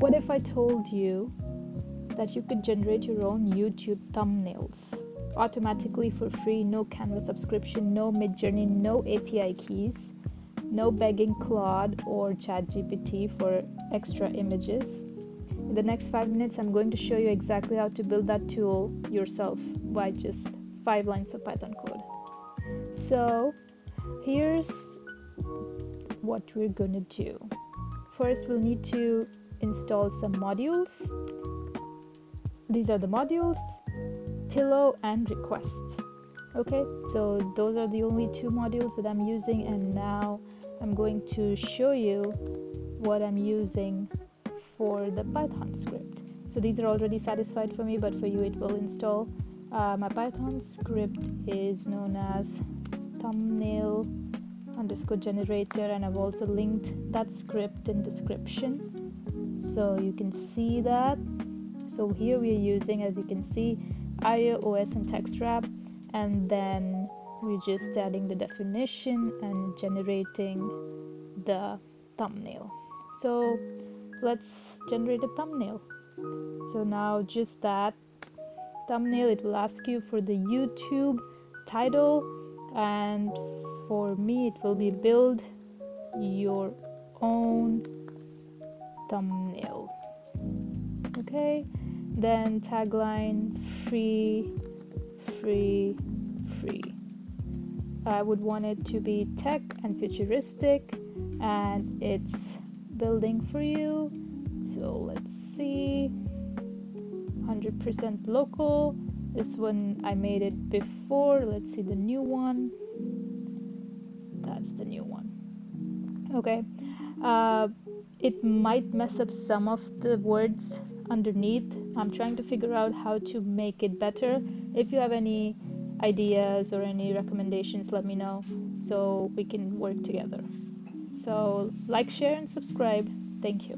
What if I told you that you could generate your own YouTube thumbnails automatically for free, no Canva subscription, no Midjourney, no API keys, no begging Claude or ChatGPT for extra images? In the next 5 minutes, I'm going to show you exactly how to build that tool yourself by just 5 lines of Python code. So here's what we're going to do. First, we'll need to install some modules. These are the modules: pillow and request. Okay, so those are the only 2 modules that I'm using, and now I'm going to show you what I'm using for the Python script. So these are already satisfied for me, but for you it will install. My Python script is known as thumbnail underscore generator, and I've also linked that script in description so you can see that. So here we are using, as you can see, iOS and text wrap, and then we're just adding the definition and generating the thumbnail. So let's generate a thumbnail. So now just that thumbnail, it will ask you for the YouTube title, and for me it will be build your own thumbnail. Okay, then tagline free. I would want it to be tech and futuristic, and it's building for you. So let's see, 100% local. This one I made it before. Let's see the new one. That's the new one. Okay, it might mess up some of the words underneath. I'm trying to figure out how to make it better. If you have any ideas or any recommendations, let me know so we can work together. So like, share, and subscribe. Thank you.